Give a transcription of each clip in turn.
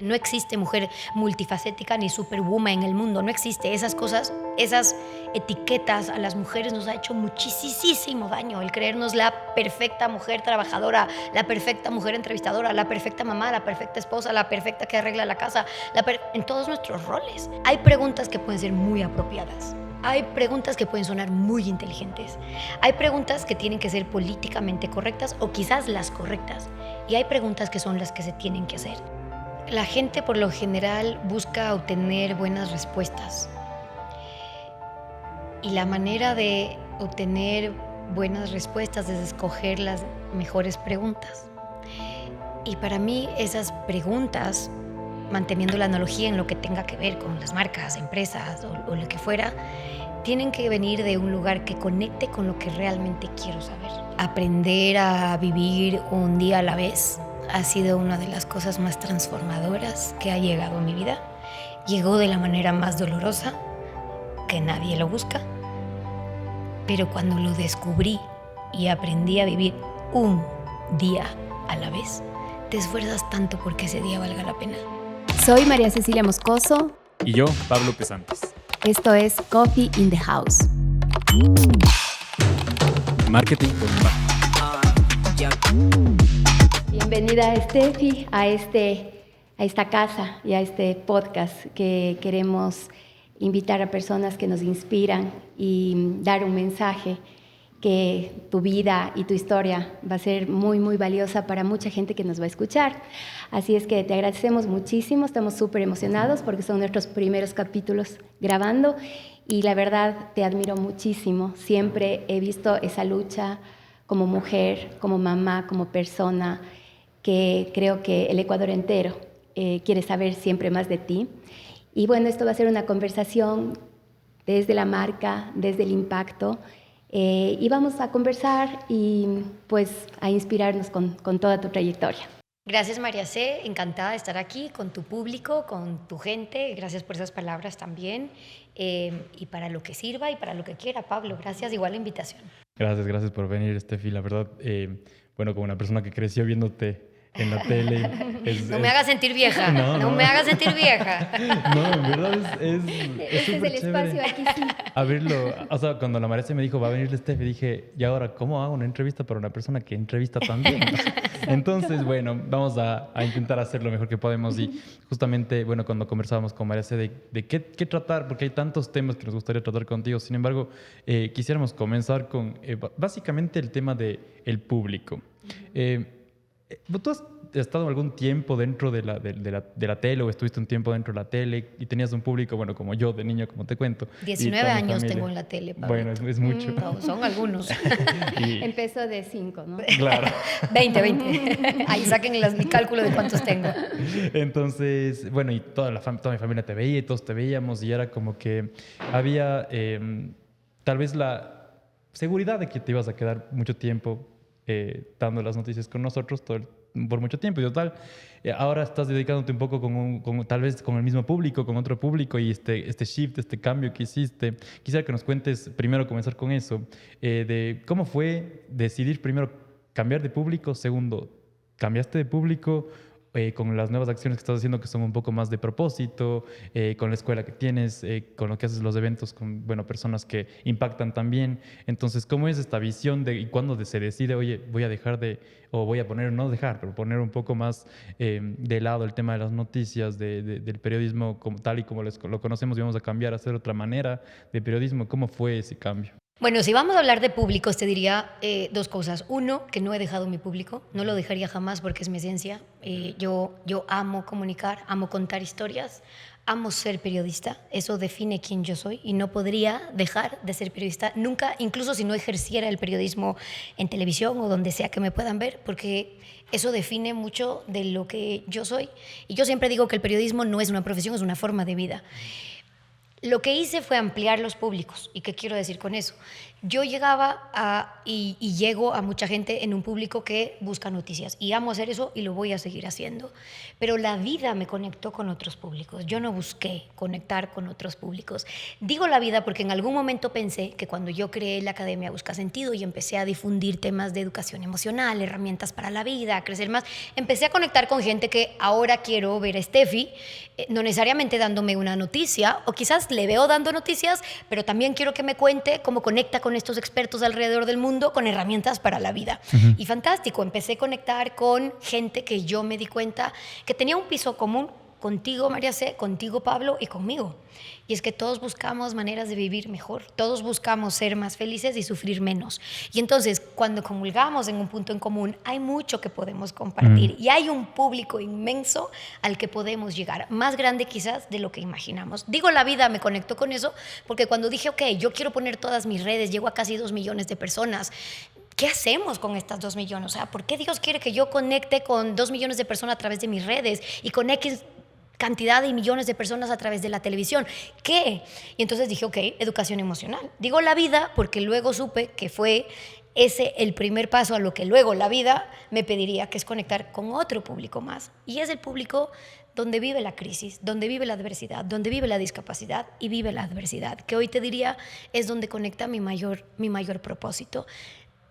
No existe mujer multifacética ni superwoman en el mundo, no existe. Esas cosas, esas etiquetas a las mujeres nos ha hecho muchísimo daño. El creernos la perfecta mujer trabajadora, la perfecta mujer entrevistadora, la perfecta mamá, la perfecta esposa, la perfecta que arregla la casa, en todos nuestros roles. Hay preguntas que pueden ser muy apropiadas. Hay preguntas que pueden sonar muy inteligentes. Hay preguntas que tienen que ser políticamente correctas o quizás las correctas. Y hay preguntas que son las que se tienen que hacer. La gente por lo general busca obtener buenas respuestas. Y la manera de obtener buenas respuestas es escoger las mejores preguntas. Y para mí esas preguntas, manteniendo la analogía en lo que tenga que ver con las marcas, empresas o lo que fuera, tienen que venir de un lugar que conecte con lo que realmente quiero saber. Aprender a vivir un día a la vez ha sido una de las cosas más transformadoras que ha llegado a mi vida. Llegó de la manera más dolorosa, que nadie lo busca, pero cuando lo descubrí y aprendí a vivir un día a la vez, te esfuerzas tanto porque ese día valga la pena. Soy María Cecilia Moscoso. Y yo, Pablo Pesantes. Esto es Coffee in the House. Marketing con impacto. Bienvenida, Steffi, a esta casa y a este podcast que queremos invitar a personas que nos inspiran y dar un mensaje que tu vida y tu historia va a ser muy valiosa para mucha gente que nos va a escuchar. Así es que te agradecemos muchísimo, estamos súper emocionados porque son nuestros primeros capítulos grabando y la verdad te admiro muchísimo. Siempre he visto esa lucha como mujer, como mamá, como persona, que creo que el Ecuador entero quiere saber siempre más de ti. Y bueno, esto va a ser una conversación desde la marca, desde el impacto, y vamos a conversar y pues a inspirarnos con toda tu trayectoria. Gracias, María C. Encantada de estar aquí con tu público, con tu gente. Gracias por esas palabras también. Y para lo que sirva y para lo que quiera, Pablo. Gracias, igual la invitación. Gracias por venir, Steffi. La verdad, bueno, como una persona que creció viéndote en la tele. No me hagas sentir vieja. No me hagas sentir vieja. No, en verdad es Este es el espacio aquí, sí. Abrirlo. O sea, cuando la María me dijo, va a venir Steffi, dije, ¿y ahora cómo hago una entrevista para una persona que entrevista también? Entonces, bueno, vamos a intentar hacer lo mejor que podemos. Y justamente, bueno, cuando conversábamos con María C. de qué tratar, porque hay tantos temas que nos gustaría tratar contigo. Sin embargo, quisiéramos comenzar con básicamente el tema del público. ¿Tú has estado algún tiempo dentro de la tele o estuviste un tiempo dentro de la tele y tenías un público, bueno, como yo de niño, como te cuento? 19 años tengo en la tele, Pablo. Bueno, es mucho. No, son algunos. Empezó de 5, ¿no? Claro. 20. Ahí saquen mi cálculo de cuántos tengo. Entonces, bueno, y toda mi familia te veía y todos te veíamos y era como que había tal vez la seguridad de que te ibas a quedar mucho tiempo dando las noticias con nosotros por mucho tiempo. Y total, ahora estás dedicándote un poco tal vez con el mismo público, con otro público y este shift, este cambio que hiciste. Quisiera que nos cuentes, primero comenzar con eso, de cómo fue decidir primero cambiar de público, segundo, cambiaste de público con las nuevas acciones que estás haciendo que son un poco más de propósito, con la escuela que tienes, con lo que haces los eventos con personas que impactan también. Entonces, ¿cómo es esta visión y cuándo se decide, oye, voy a dejar o voy a poner, no dejar, pero poner un poco más de lado el tema de las noticias, del periodismo tal y como lo conocemos y vamos a cambiar a hacer otra manera de periodismo? ¿Cómo fue ese cambio? Bueno, si vamos a hablar de públicos, te diría dos cosas. Uno, que no he dejado mi público, no lo dejaría jamás porque es mi esencia. Yo amo comunicar, amo contar historias, amo ser periodista. Eso define quién yo soy y no podría dejar de ser periodista nunca, incluso si no ejerciera el periodismo en televisión o donde sea que me puedan ver, porque eso define mucho de lo que yo soy. Y yo siempre digo que el periodismo no es una profesión, es una forma de vida. Lo que hice fue ampliar los públicos. ¿Y qué quiero decir con eso? yo llegaba y llego a mucha gente en un público que busca noticias y amo hacer eso y lo voy a seguir haciendo, pero la vida me conectó con otros públicos, yo no busqué conectar con otros públicos. Digo la vida porque en algún momento pensé que cuando yo creé la Academia Busca Sentido y empecé a difundir temas de educación emocional, herramientas para la vida, a crecer más, empecé a conectar con gente que ahora quiero ver a Steffi, no necesariamente dándome una noticia, o quizás le veo dando noticias, pero también quiero que me cuente cómo conecta con estos expertos alrededor del mundo con herramientas para la vida. Y fantástico, empecé a conectar con gente que yo me di cuenta que tenía un piso común contigo, María C., contigo, Pablo, y conmigo. Y es que todos buscamos maneras de vivir mejor, todos buscamos ser más felices y sufrir menos. Y entonces, cuando comulgamos en un punto en común, hay mucho que podemos compartir y hay un público inmenso al que podemos llegar, más grande quizás de lo que imaginamos. Digo, la vida me conectó con eso porque cuando dije, ok, yo quiero poner todas mis redes, llego a casi 2 millones de personas. ¿Qué hacemos con estas 2 millones? O sea, ¿por qué Dios quiere que yo conecte con 2 millones de personas a través de mis redes y con X cantidad de millones de personas a través de la televisión? ¿Qué? Y entonces dije, ok, educación emocional. Digo la vida porque luego supe que fue ese el primer paso a lo que luego la vida me pediría, que es conectar con otro público más. Y es el público donde vive la crisis, donde vive la adversidad, donde vive la discapacidad y vive la adversidad, que hoy te diría es donde conecta mi mayor propósito.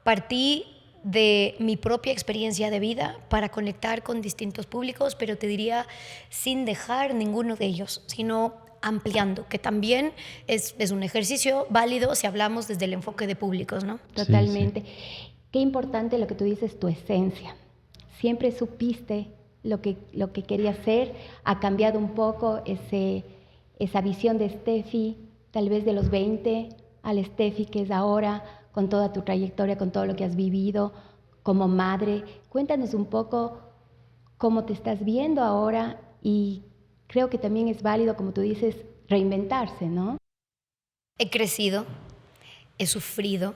Partí de mi propia experiencia de vida para conectar con distintos públicos, pero te diría sin dejar ninguno de ellos, sino ampliando, que también es un ejercicio válido si hablamos desde el enfoque de públicos, ¿no? Totalmente. Sí, sí. Qué importante lo que tú dices, tu esencia. Siempre supiste lo que querías ser, ha cambiado un poco esa visión de Steffi, tal vez de los 20, al Steffi que es ahora, con toda tu trayectoria, con todo lo que has vivido como madre. Cuéntanos un poco cómo te estás viendo ahora y creo que también es válido, como tú dices, reinventarse, ¿no? He crecido, he sufrido,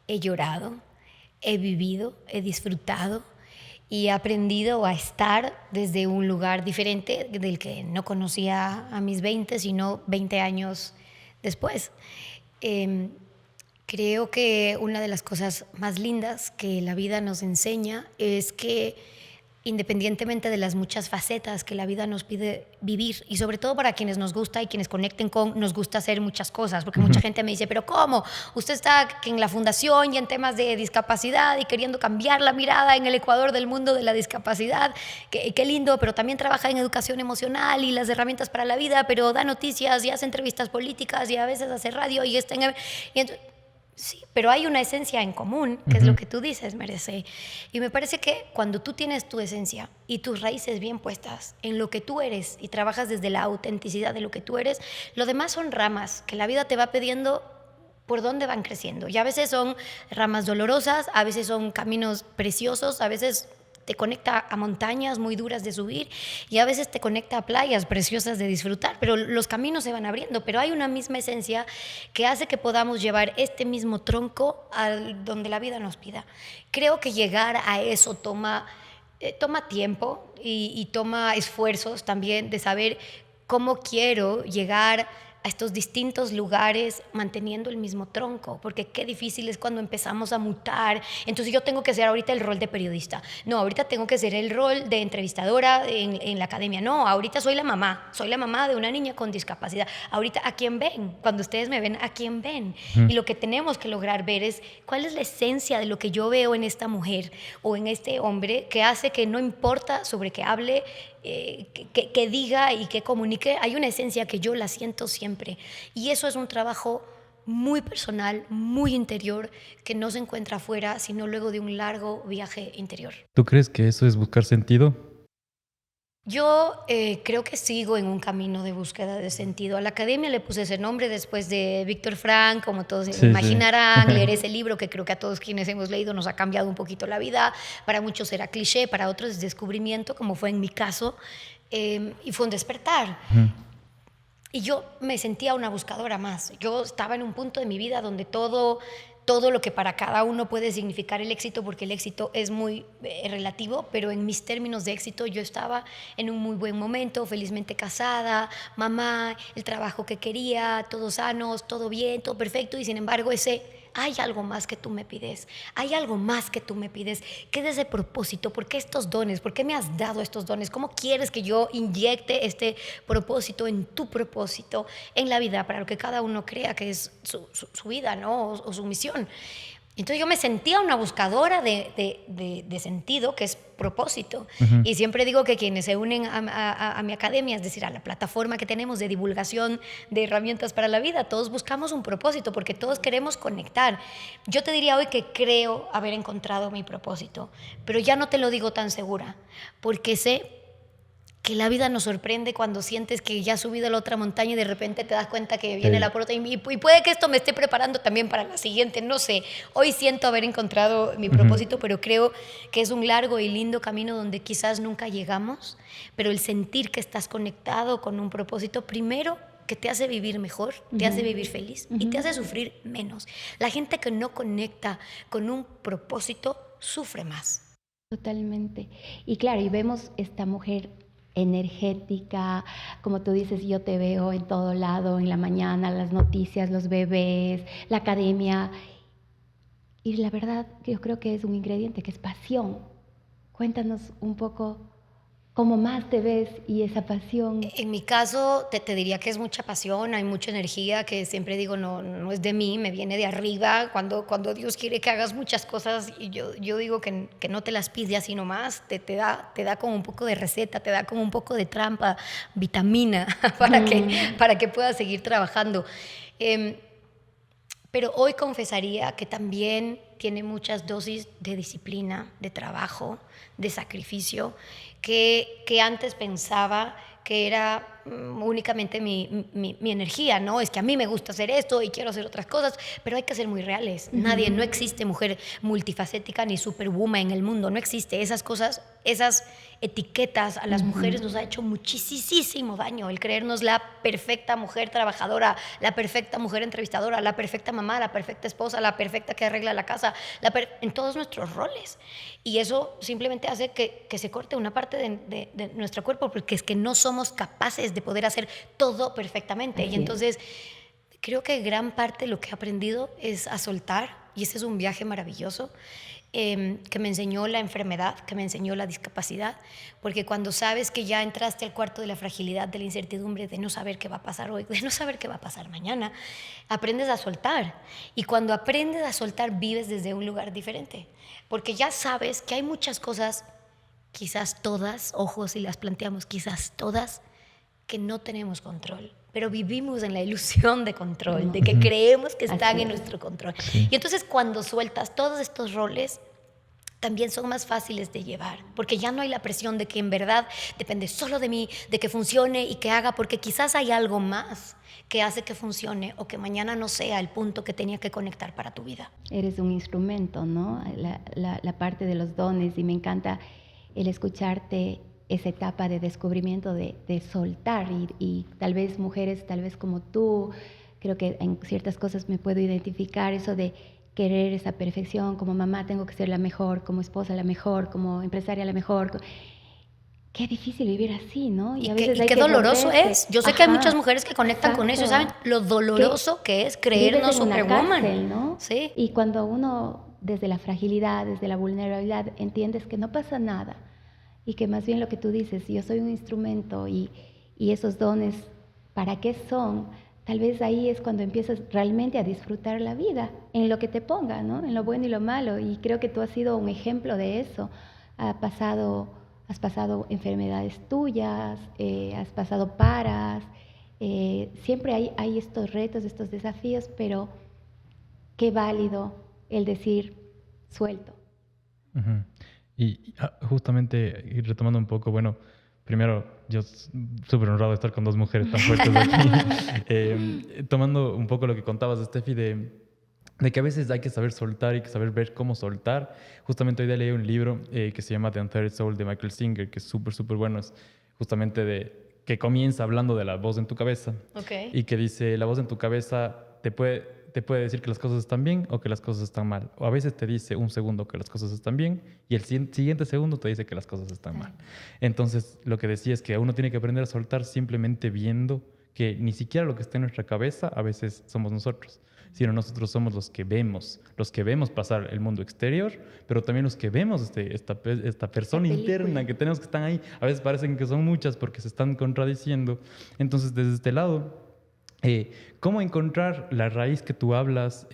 he llorado, he vivido, he disfrutado y he aprendido a estar desde un lugar diferente del que no conocía a mis 20, sino 20 años después. Creo que una de las cosas más lindas que la vida nos enseña es que independientemente de las muchas facetas que la vida nos pide vivir, y sobre todo para quienes nos gusta y quienes conecten con, nos gusta hacer muchas cosas, porque mucha gente me dice, pero ¿cómo? Usted está en la fundación y en temas de discapacidad y queriendo cambiar la mirada en el Ecuador del mundo de la discapacidad, qué lindo, pero también trabaja en educación emocional y las herramientas para la vida, pero da noticias y hace entrevistas políticas y a veces hace radio y está en... Sí, pero hay una esencia en común, que es lo que tú dices, Merece. Y me parece que cuando tú tienes tu esencia y tus raíces bien puestas en lo que tú eres y trabajas desde la autenticidad de lo que tú eres, lo demás son ramas que la vida te va pidiendo por dónde van creciendo. Y a veces son ramas dolorosas, a veces son caminos preciosos, a veces te conecta a montañas muy duras de subir y a veces te conecta a playas preciosas de disfrutar, pero los caminos se van abriendo, pero hay una misma esencia que hace que podamos llevar este mismo tronco a donde la vida nos pida. Creo que llegar a eso toma tiempo y toma esfuerzos también de saber cómo quiero llegar a estos distintos lugares manteniendo el mismo tronco, porque qué difícil es cuando empezamos a mutar. Entonces yo tengo que hacer ahorita el rol de periodista, no, ahorita tengo que ser el rol de entrevistadora en la academia, no, ahorita soy la mamá de una niña con discapacidad, ahorita ¿a quién ven? Cuando ustedes me ven, ¿a quién ven? Y lo que tenemos que lograr ver es cuál es la esencia de lo que yo veo en esta mujer o en este hombre que hace que no importa sobre qué hable, que diga y que comunique, hay una esencia que yo la siento siempre. Y eso es un trabajo muy personal, muy interior, que no se encuentra afuera, sino luego de un largo viaje interior. ¿Tú crees que eso es buscar sentido? Yo creo que sigo en un camino de búsqueda de sentido. A la academia le puse ese nombre después de Víctor Frank, como todos imaginarán, leer ese libro que creo que a todos quienes hemos leído nos ha cambiado un poquito la vida. Para muchos era cliché, para otros es descubrimiento, como fue en mi caso, y fue un despertar. Y yo me sentía una buscadora más. Yo estaba en un punto de mi vida donde todo lo que para cada uno puede significar el éxito, porque el éxito es muy relativo, pero en mis términos de éxito yo estaba en un muy buen momento, felizmente casada, mamá, el trabajo que quería, todos sanos, todo bien, todo perfecto, y sin embargo ese hay algo más que tú me pides, hay algo más que tú me pides. ¿Qué es ese propósito? ¿Por qué estos dones? ¿Por qué me has dado estos dones? ¿Cómo quieres que yo inyecte este propósito en tu propósito, en la vida, para lo que cada uno crea que es su vida, ¿no? O su misión? Entonces yo me sentía una buscadora de sentido, que es propósito. Y siempre digo que quienes se unen a mi academia, es decir, a la plataforma que tenemos de divulgación de herramientas para la vida, todos buscamos un propósito porque todos queremos conectar. Yo te diría hoy que creo haber encontrado mi propósito, pero ya no te lo digo tan segura, porque sé que la vida nos sorprende cuando sientes que ya has subido a la otra montaña y de repente te das cuenta que viene la otra y puede que esto me esté preparando también para la siguiente, no sé. Hoy siento haber encontrado mi propósito, pero creo que es un largo y lindo camino donde quizás nunca llegamos, pero el sentir que estás conectado con un propósito, primero, que te hace vivir mejor, te hace vivir feliz y te hace sufrir menos. La gente que no conecta con un propósito sufre más. Totalmente. Y claro, y vemos esta mujer energética, como tú dices, yo te veo en todo lado, en la mañana, las noticias, los bebés, la academia. Y la verdad, yo creo que es un ingrediente que es pasión. Cuéntanos un poco cómo más te ves y esa pasión. En mi caso, te diría que es mucha pasión, hay mucha energía que siempre digo, no es de mí, me viene de arriba. Cuando Dios quiere que hagas muchas cosas, y yo digo que no te las pide así nomás, te da como un poco de receta, te da como un poco de trampa, vitamina, para que puedas seguir trabajando. Pero hoy confesaría que también tiene muchas dosis de disciplina, de trabajo, de sacrificio, que antes pensaba que era únicamente mi energía, ¿no? Es que a mí me gusta hacer esto y quiero hacer otras cosas, pero hay que ser muy reales. No existe mujer multifacética ni superwoman en el mundo, no existe. Esas cosas, esas etiquetas a las mujeres nos ha hecho muchísimo daño. El creernos la perfecta mujer trabajadora, la perfecta mujer entrevistadora, la perfecta mamá, la perfecta esposa, la perfecta que arregla la casa, en todos nuestros roles. Y eso simplemente hace que se corte una parte de nuestro cuerpo, porque es que no somos capaces de poder hacer todo perfectamente. Así y entonces creo que gran parte de lo que he aprendido es a soltar, y ese es un viaje maravilloso, que me enseñó la enfermedad, que me enseñó la discapacidad, porque cuando sabes que ya entraste al cuarto de la fragilidad, de la incertidumbre, de no saber qué va a pasar hoy, de no saber qué va a pasar mañana, aprendes a soltar. Y cuando aprendes a soltar, vives desde un lugar diferente, porque ya sabes que hay muchas cosas, quizás todas, ojo si las planteamos, quizás todas, que no tenemos control, pero vivimos en la ilusión de control, de que creemos que están en nuestro control. Y entonces cuando sueltas todos estos roles, también son más fáciles de llevar, porque ya no hay la presión de que en verdad depende solo de mí, de que funcione y que haga, porque quizás hay algo más que hace que funcione o que mañana no sea el punto que tenía que conectar para tu vida. Eres un instrumento, ¿no? La parte de los dones, y me encanta el escucharte esa etapa de descubrimiento, de soltar, y tal vez mujeres, tal vez como tú, creo que en ciertas cosas me puedo identificar, eso de querer esa perfección, como mamá tengo que ser la mejor, como esposa la mejor, como empresaria la mejor. Qué difícil vivir así, ¿no? Y qué doloroso es. Yo sé que hay muchas mujeres que conectan con eso, ¿saben? Lo doloroso que es creernos superwoman, cárcel, ¿no? Sí. Y cuando uno, desde la fragilidad, desde la vulnerabilidad, entiendes que no pasa nada, y que más bien lo que tú dices, yo soy un instrumento, y esos dones, ¿para qué son? Tal vez ahí es cuando empiezas realmente a disfrutar la vida, en lo que te ponga, ¿no? En lo bueno y lo malo. Y creo que tú has sido un ejemplo de eso. Has pasado enfermedades tuyas, has pasado paras. Siempre hay estos retos, estos desafíos, pero qué válido el decir suelto. Y justamente, y retomando un poco, bueno, primero, yo súper honrado de estar con dos mujeres tan fuertes aquí. Tomando un poco lo que contabas, Steffi, de que a veces hay que saber soltar y que saber ver cómo soltar. Justamente hoy día leí un libro que se llama The Untethered Soul, de Michael Singer, que es súper bueno. Es justamente que comienza hablando de la voz en tu cabeza. Okay. Y que dice, la voz en tu cabeza te puede decir que las cosas están bien o que las cosas están mal. O a veces te dice un segundo que las cosas están bien y el siguiente segundo te dice que las cosas están mal. Entonces, lo que decía es que uno tiene que aprender a soltar simplemente viendo que ni siquiera lo que está en nuestra cabeza a veces somos nosotros, sino nosotros somos los que vemos pasar el mundo exterior, pero también los que vemos esta persona interna que tenemos, que están ahí. A veces parecen que son muchas porque se están contradiciendo. Entonces, desde este lado, ¿cómo encontrar la raíz que tú hablas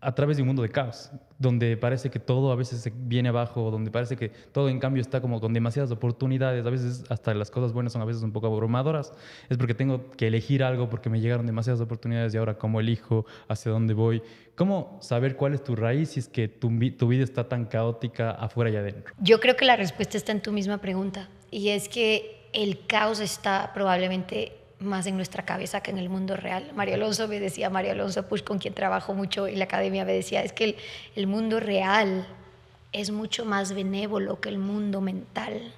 a través de un mundo de caos, donde parece que todo a veces se viene abajo, donde parece que todo en cambio está como con demasiadas oportunidades, a veces hasta las cosas buenas son a veces un poco abrumadoras? Es porque tengo que elegir algo, porque me llegaron demasiadas oportunidades y ahora cómo elijo, hacia dónde voy. ¿Cómo saber cuál es tu raíz si es que tu vida está tan caótica afuera y adentro? Yo creo que la respuesta está en tu misma pregunta, y es que el caos está probablemente más en nuestra cabeza que en el mundo real. Mario Alonso Puig, con quien trabajo mucho en la academia, me decía, es que el mundo real es mucho más benévolo que el mundo mental.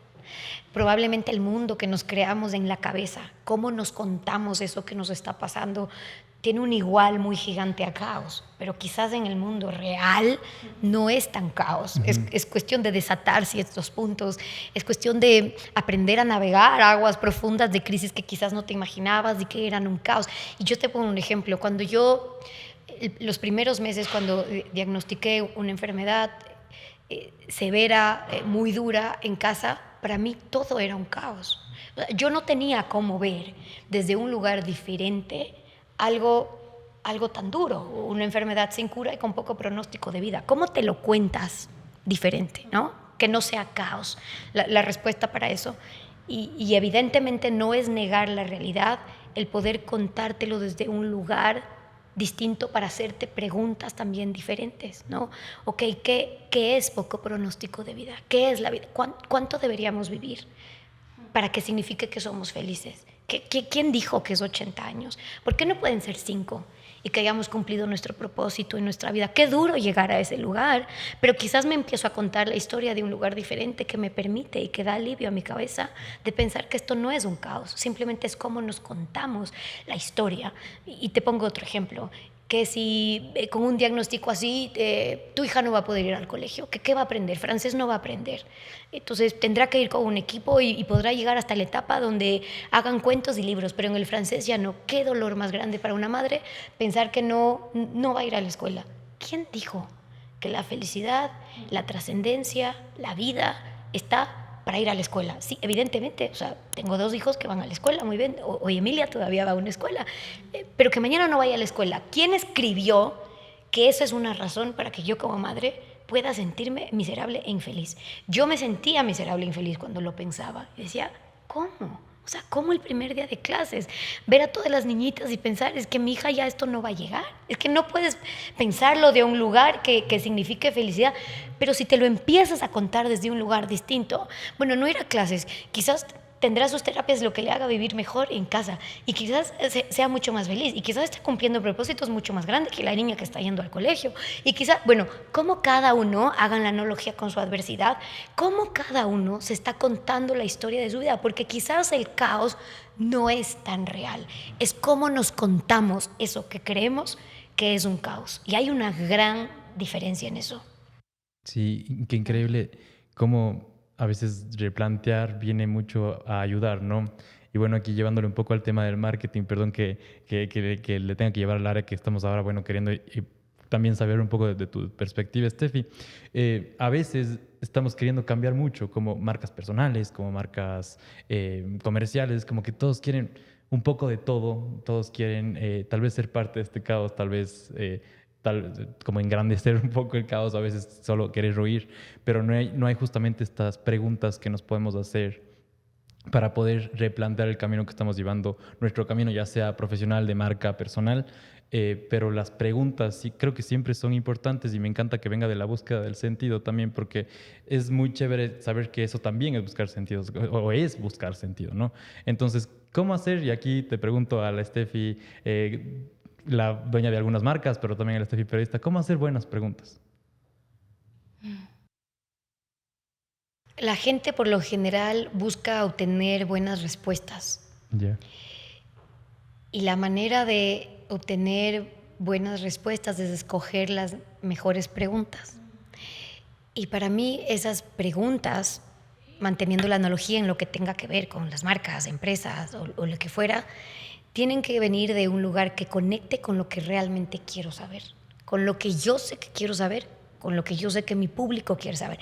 Probablemente el mundo que nos creamos en la cabeza, cómo nos contamos eso que nos está pasando, tiene un igual muy gigante a caos, pero quizás en el mundo real no es tan caos. Es cuestión de desatar ciertos puntos, es cuestión de aprender a navegar aguas profundas de crisis que quizás no te imaginabas y que eran un caos. Y yo te pongo un ejemplo. Cuando yo, los primeros meses, cuando diagnostiqué una enfermedad severa, muy dura en casa, para mí todo era un caos. Yo no tenía cómo ver desde un lugar diferente algo tan duro, una enfermedad sin cura y con poco pronóstico de vida. ¿Cómo te lo cuentas diferente, ¿no? Que no sea caos. La respuesta para eso, y evidentemente no es negar la realidad, el poder contártelo desde un lugar distinto para hacerte preguntas también diferentes, ¿no? Ok, ¿qué es poco pronóstico de vida? ¿Qué es la vida? ¿Cuánto deberíamos vivir para que signifique que somos felices? ¿Quién dijo que es 80 años? ¿Por qué no pueden ser 5? Y que hayamos cumplido nuestro propósito en nuestra vida. Qué duro llegar a ese lugar, pero quizás me empiezo a contar la historia de un lugar diferente que me permite y que da alivio a mi cabeza de pensar que esto no es un caos, simplemente es cómo nos contamos la historia. Y te pongo otro ejemplo, que si con un diagnóstico así tu hija no va a poder ir al colegio, ¿qué va a aprender? Francés no va a aprender. Entonces tendrá que ir con un equipo y podrá llegar hasta la etapa donde hagan cuentos y libros, pero en el francés ya no. Qué dolor más grande para una madre pensar que no va a ir a la escuela. ¿Quién dijo que la felicidad, la trascendencia, la vida está para ir a la escuela? Sí, evidentemente, o sea, tengo 2 hijos que van a la escuela, muy bien, hoy Emilia todavía va a una escuela, pero que mañana no vaya a la escuela. ¿Quién escribió que esa es una razón para que yo como madre pueda sentirme miserable e infeliz? Yo me sentía miserable e infeliz cuando lo pensaba y decía, ¿cómo? O sea, ¿cómo el primer día de clases? Ver a todas las niñitas y pensar, es que mi hija ya esto no va a llegar. Es que no puedes pensarlo de un lugar que signifique felicidad, pero si te lo empiezas a contar desde un lugar distinto, bueno, no ir a clases, quizás tendrá sus terapias, lo que le haga vivir mejor en casa, y quizás sea mucho más feliz, y quizás esté cumpliendo propósitos mucho más grandes que la niña que está yendo al colegio, y quizás, bueno, cómo cada uno, hagan la analogía con su adversidad, cómo cada uno se está contando la historia de su vida, porque quizás el caos no es tan real, es cómo nos contamos eso que creemos que es un caos, y hay una gran diferencia en eso. Sí, qué increíble cómo a veces replantear viene mucho a ayudar, ¿no? Y bueno, aquí llevándole un poco al tema del marketing, perdón que le tenga que llevar al área que estamos ahora, bueno, queriendo y también saber un poco de tu perspectiva, Steffi. A veces estamos queriendo cambiar mucho, como marcas personales, como marcas comerciales, como que todos quieren un poco de todo, todos quieren tal vez ser parte de este caos, tal vez como engrandecer un poco el caos, a veces solo querer huir, pero no hay justamente estas preguntas que nos podemos hacer para poder replantear el camino que estamos llevando, nuestro camino ya sea profesional, de marca, personal, pero las preguntas sí creo que siempre son importantes y me encanta que venga de la búsqueda del sentido también, porque es muy chévere saber que eso también es buscar sentido, o es buscar sentido, ¿no? Entonces, ¿cómo hacer? Y aquí te pregunto a la Steffi, la dueña de algunas marcas, pero también a la Steffi periodista, ¿cómo hacer buenas preguntas? La gente por lo general busca obtener buenas respuestas. Ya. Y la manera de obtener buenas respuestas es escoger las mejores preguntas. Y para mí esas preguntas, manteniendo la analogía en lo que tenga que ver con las marcas, empresas o lo que fuera, tienen que venir de un lugar que conecte con lo que realmente quiero saber, con lo que yo sé que quiero saber, con lo que yo sé que mi público quiere saber.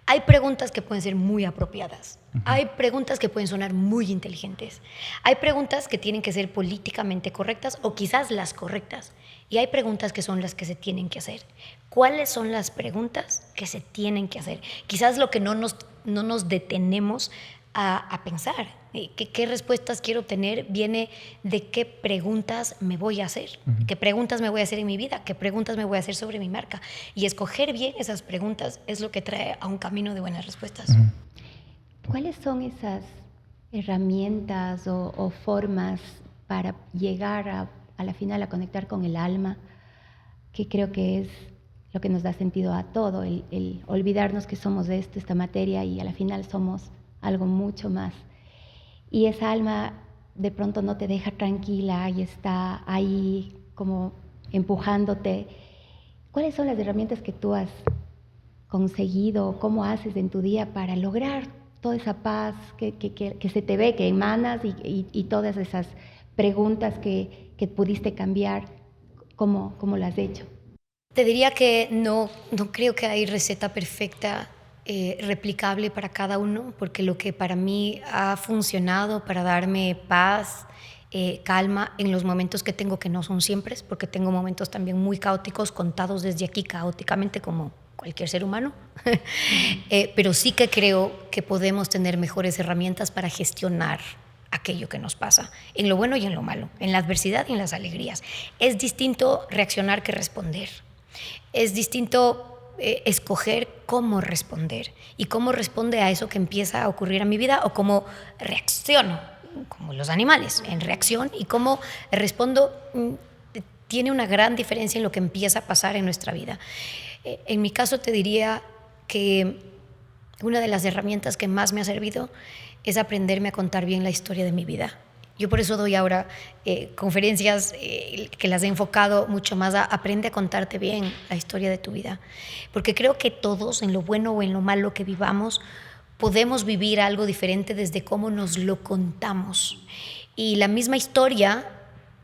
Hay preguntas que pueden ser muy apropiadas, hay preguntas que pueden sonar muy inteligentes, hay preguntas que tienen que ser políticamente correctas o quizás las correctas, y hay preguntas que son las que se tienen que hacer. ¿Cuáles son las preguntas que se tienen que hacer? Quizás lo que no nos detenemos a pensar. ¿Qué respuestas quiero obtener? Viene de qué preguntas me voy a hacer, qué preguntas me voy a hacer en mi vida, qué preguntas me voy a hacer sobre mi marca. Y escoger bien esas preguntas es lo que trae a un camino de buenas respuestas. ¿Cuáles son esas herramientas o formas para llegar a la final a conectar con el alma, que creo que es lo que nos da sentido a todo, el olvidarnos que somos esta materia, y a la final somos algo mucho más? Y esa alma de pronto no te deja tranquila y está ahí como empujándote. ¿Cuáles son las herramientas que tú has conseguido? ¿Cómo haces en tu día para lograr toda esa paz que se te ve, que emanas, y todas esas preguntas que pudiste cambiar? ¿Cómo lo has hecho? Te diría que no creo que hay receta perfecta replicable para cada uno, porque lo que para mí ha funcionado para darme paz, calma en los momentos que tengo, que no son siempre, porque tengo momentos también muy caóticos, contados desde aquí caóticamente como cualquier ser humano, pero sí que creo que podemos tener mejores herramientas para gestionar aquello que nos pasa, en lo bueno y en lo malo, en la adversidad y en las alegrías. Es distinto reaccionar que responder. Es distinto escoger cómo responder y cómo responde a eso que empieza a ocurrir a mi vida, o cómo reacciono, como los animales, en reacción, y cómo respondo tiene una gran diferencia en lo que empieza a pasar en nuestra vida. En mi caso te diría que una de las herramientas que más me ha servido es aprenderme a contar bien la historia de mi vida. Yo por eso doy ahora conferencias que las he enfocado mucho más a aprende a contarte bien la historia de tu vida. Porque creo que todos, en lo bueno o en lo malo que vivamos, podemos vivir algo diferente desde cómo nos lo contamos. Y la misma historia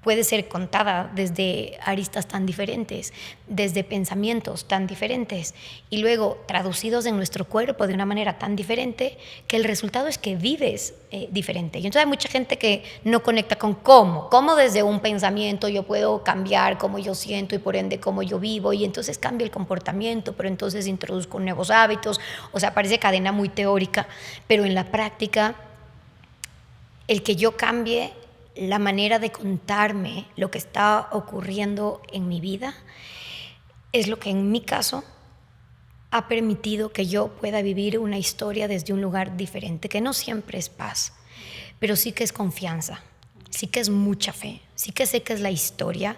puede ser contada desde aristas tan diferentes, desde pensamientos tan diferentes, y luego traducidos en nuestro cuerpo de una manera tan diferente, que el resultado es que vives diferente. Y entonces hay mucha gente que no conecta con cómo desde un pensamiento yo puedo cambiar cómo yo siento y por ende cómo yo vivo, y entonces cambia el comportamiento, pero entonces introduzco nuevos hábitos. O sea, parece cadena muy teórica, pero en la práctica el que yo cambie la manera de contarme lo que está ocurriendo en mi vida es lo que en mi caso ha permitido que yo pueda vivir una historia desde un lugar diferente, que no siempre es paz, pero sí que es confianza, sí que es mucha fe, sí que sé que es la historia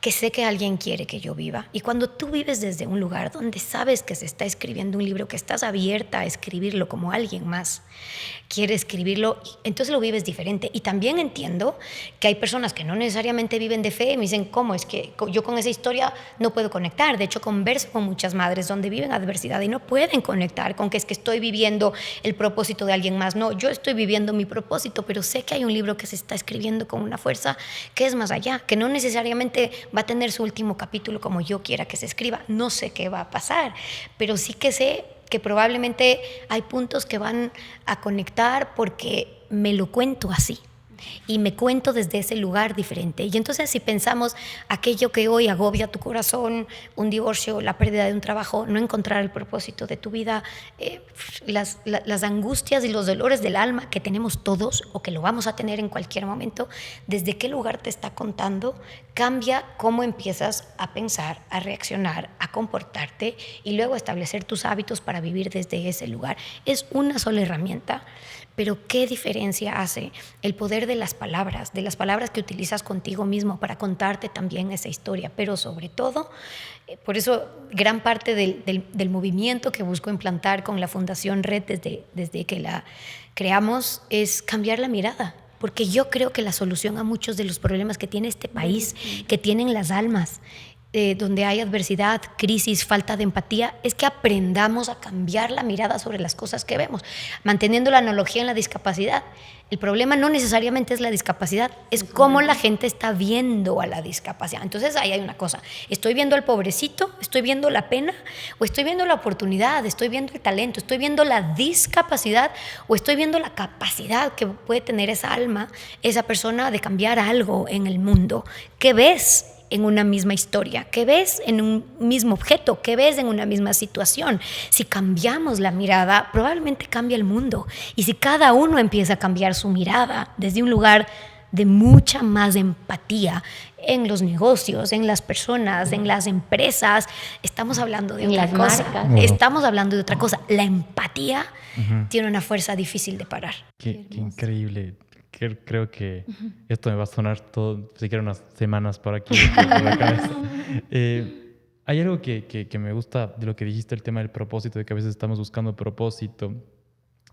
que sé que alguien quiere que yo viva. Y cuando tú vives desde un lugar donde sabes que se está escribiendo un libro, que estás abierta a escribirlo como alguien más quiere escribirlo, entonces lo vives diferente. Y también entiendo que hay personas que no necesariamente viven de fe y me dicen, ¿cómo? Es que yo con esa historia no puedo conectar. De hecho, converso con muchas madres donde viven adversidad y no pueden conectar con que es que estoy viviendo el propósito de alguien más. No, yo estoy viviendo mi propósito, pero sé que hay un libro que se está escribiendo con una fuerza que es más allá, que no necesariamente va a tener su último capítulo como yo quiera que se escriba. No sé qué va a pasar, pero sí que sé que probablemente hay puntos que van a conectar porque me lo cuento así y me cuento desde ese lugar diferente. Y entonces, si pensamos aquello que hoy agobia tu corazón, un divorcio, la pérdida de un trabajo, no encontrar el propósito de tu vida, las angustias y los dolores del alma que tenemos todos o que lo vamos a tener en cualquier momento, desde qué lugar te está contando, cambia cómo empiezas a pensar, a reaccionar, a comportarte y luego a establecer tus hábitos para vivir desde ese lugar. Es una sola herramienta, pero qué diferencia hace el poder de las palabras que utilizas contigo mismo para contarte también esa historia, pero sobre todo, por eso gran parte del movimiento que busco implantar con la Fundación Red desde que la creamos es cambiar la mirada. Porque yo creo que la solución a muchos de los problemas que tiene este país, que tienen las almas, donde hay adversidad, crisis, falta de empatía, es que aprendamos a cambiar la mirada sobre las cosas que vemos, manteniendo la analogía en la discapacidad. El problema no necesariamente es la discapacidad, es cómo la gente está viendo a la discapacidad. Entonces ahí hay una cosa, ¿estoy viendo al pobrecito? ¿Estoy viendo la pena? ¿O estoy viendo la oportunidad? ¿Estoy viendo el talento? ¿Estoy viendo la discapacidad? ¿O estoy viendo la capacidad que puede tener esa alma, esa persona de cambiar algo en el mundo? ¿Qué ves en una misma historia? ¿Qué ves en un mismo objeto? ¿Qué ves en una misma situación? Si cambiamos la mirada, probablemente cambia el mundo. Y si cada uno empieza a cambiar su mirada desde un lugar de mucha más empatía en los negocios, en las personas, en las empresas, estamos hablando de otra cosa. Marcas. Estamos hablando de otra cosa. La empatía tiene una fuerza difícil de parar. Qué increíble. Creo que esto me va a sonar todo, siquiera unas semanas por aquí, por la cabeza. Hay algo que me gusta de lo que dijiste, el tema del propósito, de que a veces estamos buscando propósito.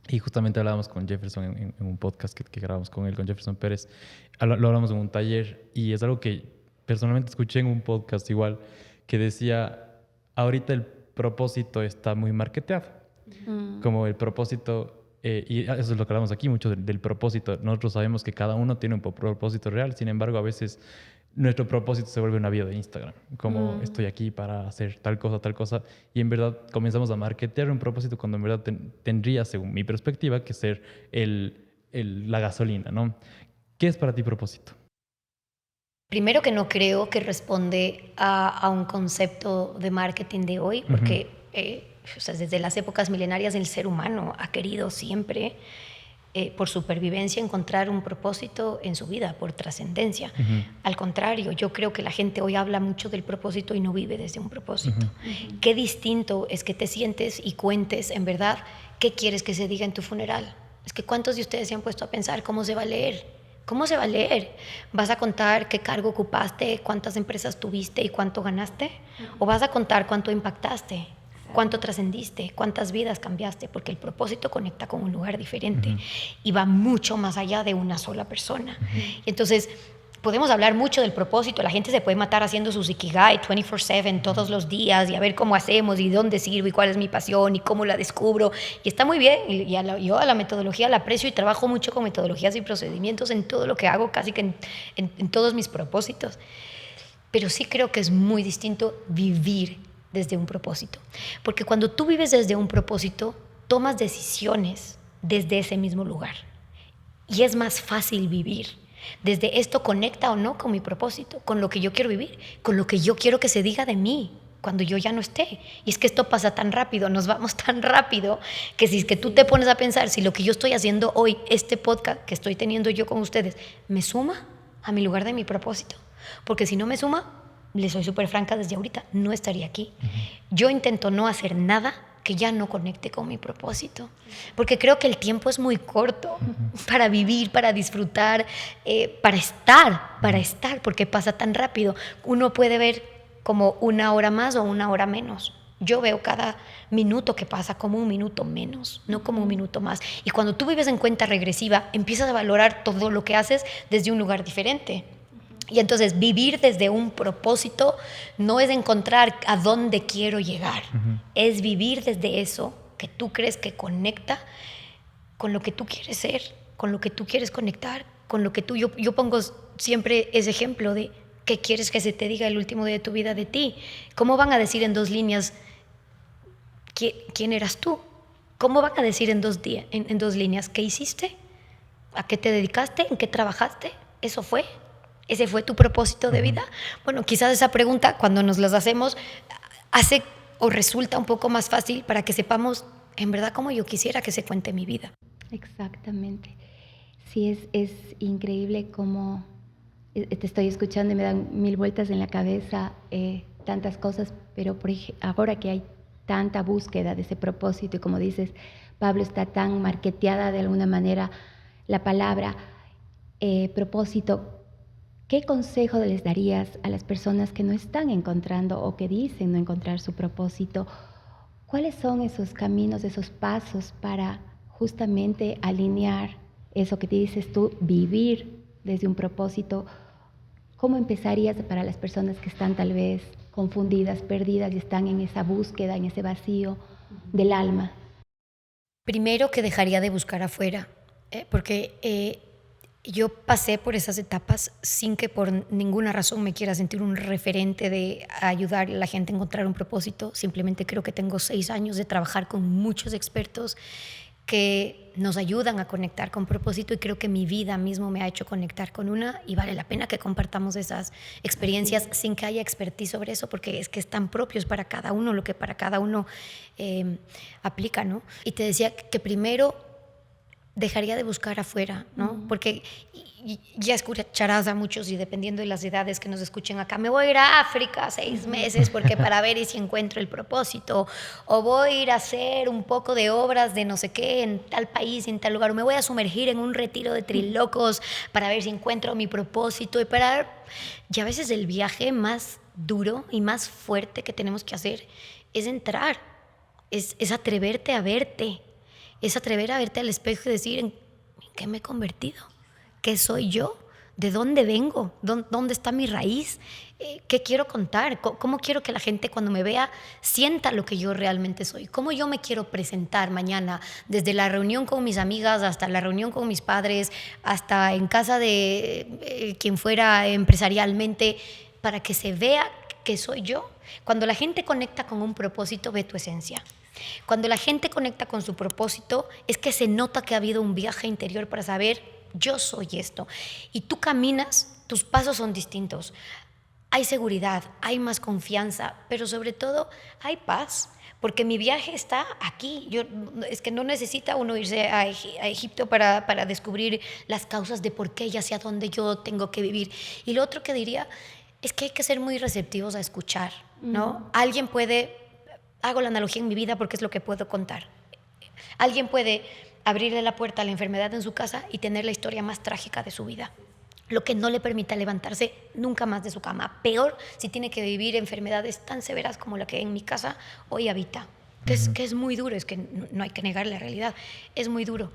Y justamente hablábamos con Jefferson en un podcast que grabamos con él, con Jefferson Pérez. Lo hablamos en un taller y es algo que personalmente escuché en un podcast igual, que decía, ahorita el propósito está muy marketeado. Como el propósito... y eso es lo que hablamos aquí mucho del propósito. Nosotros sabemos que cada uno tiene un propósito real, sin embargo, a veces nuestro propósito se vuelve una bio de Instagram, como estoy aquí para hacer tal cosa, y en verdad comenzamos a marketear un propósito cuando en verdad tendría, según mi perspectiva, que ser la gasolina, ¿no? ¿Qué es para ti propósito? Primero, que no creo que responde a un concepto de marketing de hoy, porque o sea, desde las épocas milenarias el ser humano ha querido siempre, por supervivencia, encontrar un propósito en su vida, por trascendencia. Al contrario, yo creo que la gente hoy habla mucho del propósito y no vive desde un propósito. Qué distinto es que te sientes y cuentes en verdad qué quieres que se diga en tu funeral. Es que ¿cuántos de ustedes se han puesto a pensar cómo se va a leer? ¿Cómo se va a leer? ¿Vas a contar qué cargo ocupaste, cuántas empresas tuviste y cuánto ganaste? ¿O vas a contar cuánto impactaste? ¿Cuánto trascendiste? ¿Cuántas vidas cambiaste? Porque el propósito conecta con un lugar diferente y va mucho más allá de una sola persona. Entonces, podemos hablar mucho del propósito. La gente se puede matar haciendo su Ikigai 24/7 todos los días y a ver cómo hacemos y dónde sirvo y cuál es mi pasión y cómo la descubro. Y está muy bien. Yo a la metodología la aprecio y trabajo mucho con metodologías y procedimientos en todo lo que hago, casi que en todos mis propósitos. Pero sí creo que es muy distinto vivir desde un propósito. Porque cuando tú vives desde un propósito, tomas decisiones desde ese mismo lugar. Y es más fácil vivir. Desde esto conecta o no con mi propósito, con lo que yo quiero vivir, con lo que yo quiero que se diga de mí cuando yo ya no esté. Y es que esto pasa tan rápido, nos vamos tan rápido, que si es que tú te pones a pensar si lo que yo estoy haciendo hoy, este podcast que estoy teniendo yo con ustedes, me suma a mi lugar de mi propósito. Porque si no me suma, le soy súper franca desde ahorita, no estaría aquí. Yo intento no hacer nada que ya no conecte con mi propósito, porque creo que el tiempo es muy corto para vivir, para disfrutar, para estar, porque pasa tan rápido. Uno puede ver como una hora más o una hora menos. Yo veo cada minuto que pasa como un minuto menos, no como un minuto más. Y cuando tú vives en cuenta regresiva, empiezas a valorar todo lo que haces desde un lugar diferente. Y entonces vivir desde un propósito no es encontrar a dónde quiero llegar, es vivir desde eso que tú crees que conecta con lo que tú quieres ser, con lo que tú quieres conectar, con lo que tú... Yo pongo siempre ese ejemplo de qué quieres que se te diga el último día de tu vida de ti. ¿Cómo van a decir en 2 líneas quién eras tú? ¿Cómo van a decir en 2 líneas qué hiciste? ¿A qué te dedicaste? ¿En qué trabajaste? ¿Eso fue? ¿Ese fue tu propósito de vida? Bueno, quizás esa pregunta, cuando nos las hacemos, hace o resulta un poco más fácil para que sepamos en verdad cómo yo quisiera que se cuente mi vida. Exactamente. Sí, es increíble cómo te estoy escuchando y me dan 1000 vueltas en la cabeza tantas cosas, pero ahora que hay tanta búsqueda de ese propósito y como dices, Pablo, está tan marketeada de alguna manera la palabra propósito. ¿Qué consejo les darías a las personas que no están encontrando o que dicen no encontrar su propósito? ¿Cuáles son esos caminos, esos pasos para justamente alinear eso que te dices tú, vivir desde un propósito? ¿Cómo empezarías para las personas que están tal vez confundidas, perdidas y están en esa búsqueda, en ese vacío del alma? Primero que dejaría de buscar afuera, porque yo pasé por esas etapas sin que por ninguna razón me quiera sentir un referente de ayudar a la gente a encontrar un propósito. Simplemente creo que tengo 6 años de trabajar con muchos expertos que nos ayudan a conectar con propósito, y creo que mi vida mismo me ha hecho conectar con una, y vale la pena que compartamos esas experiencias sin que haya expertise sobre eso, porque es que están propios para cada uno, lo que para cada uno aplica, ¿no? Y te decía que primero dejaría de buscar afuera, ¿no? Porque ya escucharás a muchos, y dependiendo de las edades que nos escuchen acá, me voy a ir a África 6 meses porque para ver si encuentro el propósito, o voy a ir a hacer un poco de obras de no sé qué en tal país, en tal lugar, o me voy a sumergir en un retiro de trilocos para ver si encuentro mi propósito. Y a veces el viaje más duro y más fuerte que tenemos que hacer es entrar, es atreverte a verte, es atrever a verte al espejo y decir, ¿en qué me he convertido? ¿Qué soy yo? ¿De dónde vengo? ¿Dónde está mi raíz? ¿Qué quiero contar? ¿Cómo quiero que la gente cuando me vea sienta lo que yo realmente soy? ¿Cómo yo me quiero presentar mañana? Desde la reunión con mis amigas hasta la reunión con mis padres, hasta en casa de quien fuera empresarialmente, para que se vea que soy yo. Cuando la gente conecta con un propósito, ve tu esencia. Cuando la gente conecta con su propósito, es que se nota que ha habido un viaje interior para saber, yo soy esto. Y tú caminas, tus pasos son distintos. Hay seguridad, hay más confianza, pero sobre todo hay paz, porque mi viaje está aquí. Es que no necesita uno irse a Egipto para descubrir las causas de por qué y hacia dónde yo tengo que vivir. Y lo otro que diría es que hay que ser muy receptivos a escuchar, ¿no? Alguien puede, hago la analogía en mi vida porque es lo que puedo contar. Alguien puede abrirle la puerta a la enfermedad en su casa y tener la historia más trágica de su vida, lo que no le permita levantarse nunca más de su cama. Peor si tiene que vivir enfermedades tan severas como la que en mi casa hoy habita, que es muy duro, es que no hay que negar la realidad, es muy duro.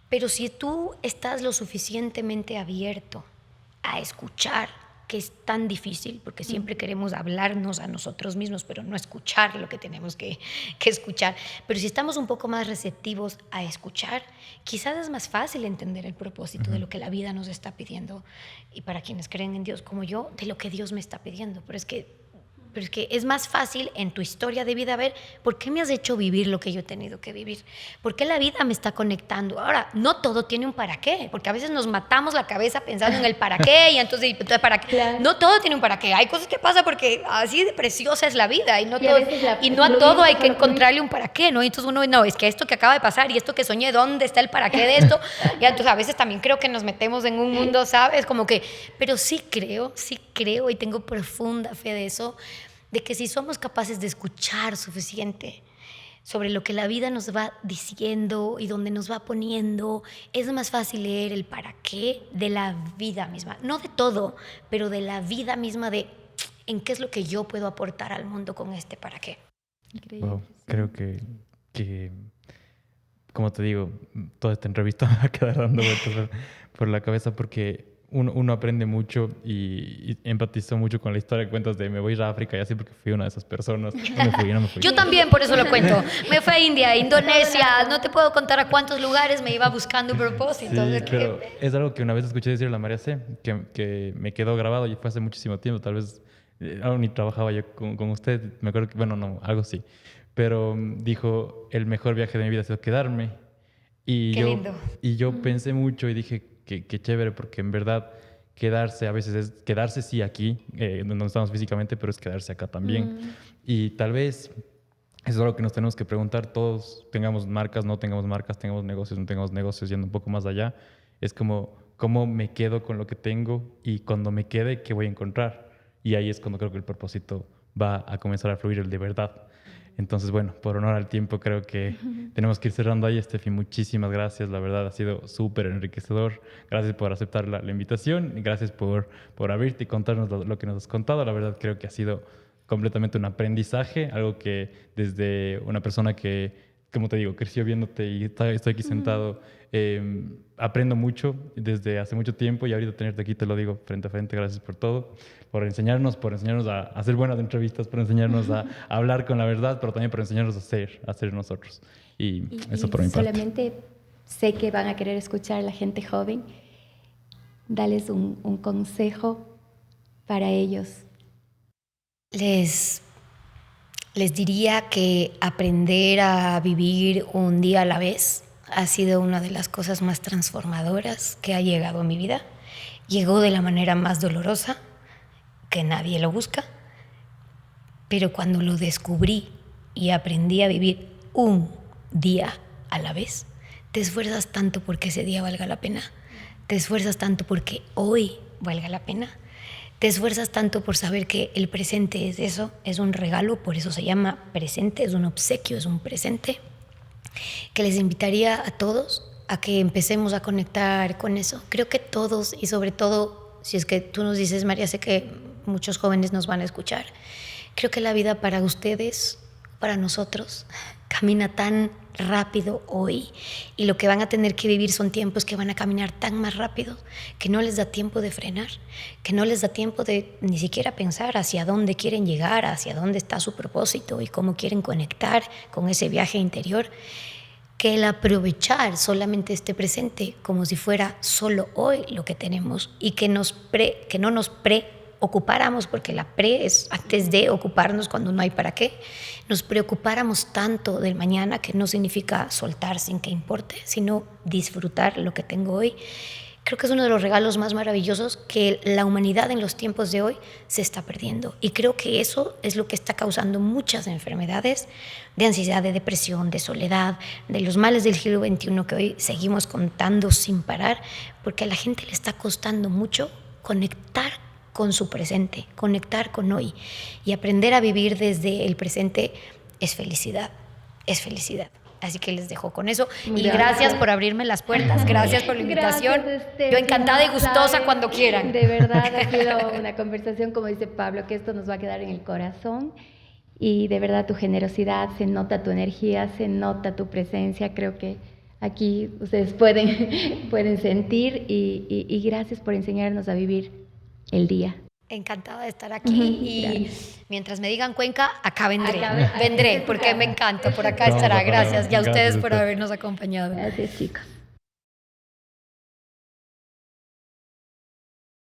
Pero si tú estás lo suficientemente abierto a escuchar, que es tan difícil, porque siempre queremos hablarnos a nosotros mismos, pero no escuchar lo que tenemos que escuchar. Pero si estamos un poco más receptivos a escuchar, quizás es más fácil entender el propósito de lo que la vida nos está pidiendo. Y para quienes creen en Dios como yo, de lo que Dios me está pidiendo. Pero es que es más fácil en tu historia de vida ver por qué me has hecho vivir lo que yo he tenido que vivir, por qué la vida me está conectando. Ahora, no todo tiene un para qué, porque a veces nos matamos la cabeza pensando en el para qué, y entonces para qué. Claro. No todo tiene un para qué. Hay cosas que pasan porque así de preciosa es la vida, y no a todo hay que encontrarle un para qué, ¿no? Y entonces uno, no, es que esto que acaba de pasar y esto que soñé, ¿dónde está el para qué de esto? Y entonces a veces también creo que nos metemos en un mundo, ¿sabes? Como que, pero sí creo y tengo profunda fe de eso, de que si somos capaces de escuchar suficiente sobre lo que la vida nos va diciendo y donde nos va poniendo, es más fácil leer el para qué de la vida misma. No de todo, pero de la vida misma, de en qué es lo que yo puedo aportar al mundo con este para qué. Increíble. Wow, creo que, como te digo, toda esta entrevista me va a quedar dando vueltas por la cabeza, porque uno aprende mucho y empatizó mucho con la historia que cuentas de me voy a ir a África y así, porque fui una de esas personas. No me fui. Yo también, por eso lo cuento. Me fui a India, Indonesia, no te puedo contar a cuántos lugares me iba buscando un propósito. Sí, pero es algo que una vez escuché decir a la María C, que me quedó grabado y fue hace muchísimo tiempo, tal vez aún ni trabajaba yo con usted, me acuerdo que, bueno, no, algo sí, pero dijo, el mejor viaje de mi vida ha sido quedarme. Y yo pensé mucho y dije, qué chévere, porque en verdad quedarse a veces es quedarse sí aquí, donde estamos físicamente, pero es quedarse acá también. Y tal vez eso es algo que nos tenemos que preguntar todos, tengamos marcas, no tengamos marcas, tengamos negocios, no tengamos negocios, yendo un poco más allá. Es como, ¿cómo me quedo con lo que tengo? Y cuando me quede, ¿qué voy a encontrar? Y ahí es cuando creo que el propósito va a comenzar a fluir, el de verdad. Entonces, bueno, por honor al tiempo, creo que tenemos que ir cerrando ahí. Steffi, muchísimas gracias. La verdad ha sido súper enriquecedor. Gracias por aceptar la invitación y gracias por abrirte y contarnos lo que nos has contado. La verdad creo que ha sido completamente un aprendizaje, algo que desde una persona que como te digo, creció viéndote y estoy aquí sentado. Aprendo mucho desde hace mucho tiempo y ahorita tenerte aquí, te lo digo frente a frente, gracias por todo, por enseñarnos a hacer buenas entrevistas, por enseñarnos a hablar con la verdad, pero también por enseñarnos a ser nosotros. Y eso por mi parte. Solamente sé que van a querer escuchar a la gente joven. Dales un consejo para ellos. Les diría que aprender a vivir un día a la vez ha sido una de las cosas más transformadoras que ha llegado a mi vida. Llegó de la manera más dolorosa, que nadie lo busca, pero cuando lo descubrí y aprendí a vivir un día a la vez, te esfuerzas tanto porque ese día valga la pena, te esfuerzas tanto porque hoy valga la pena, te esfuerzas tanto por saber que el presente es eso, es un regalo, por eso se llama presente, es un obsequio, es un presente, que les invitaría a todos a que empecemos a conectar con eso. Creo que todos, y sobre todo, si es que tú nos dices, María, sé que muchos jóvenes nos van a escuchar, creo que la vida para ustedes, para nosotros, camina tan rápido hoy y lo que van a tener que vivir son tiempos que van a caminar tan más rápido que no les da tiempo de frenar, que no les da tiempo de ni siquiera pensar hacia dónde quieren llegar, hacia dónde está su propósito y cómo quieren conectar con ese viaje interior, que el aprovechar solamente este presente como si fuera solo hoy lo que tenemos y que no nos preocupáramos, porque la pre es antes de ocuparnos cuando no hay para qué, nos preocupáramos tanto del mañana, que no significa soltar sin que importe, sino disfrutar lo que tengo hoy. Creo que es uno de los regalos más maravillosos que la humanidad en los tiempos de hoy se está perdiendo. Y creo que eso es lo que está causando muchas enfermedades de ansiedad, de depresión, de soledad, de los males del siglo XXI que hoy seguimos contando sin parar, porque a la gente le está costando mucho conectar con su presente, conectar con hoy. Y aprender a vivir desde el presente es felicidad, es felicidad. Así que les dejo con eso. Y gracias por abrirme las puertas, gracias por la invitación. Gracias, Yo encantada y no gustosa saben, cuando quieran. De verdad ha sido una conversación, como dice Pablo, que esto nos va a quedar en el corazón. Y de verdad tu generosidad, se nota tu energía, se nota tu presencia. Creo que aquí ustedes pueden sentir y gracias por enseñarnos a vivir el día. Encantada de estar aquí y Gracias. mientras me digan Cuenca, acá vendré. Acá Vendré porque me encanta, por acá estará. Gracias y a ustedes por habernos acompañado. Gracias, chicos.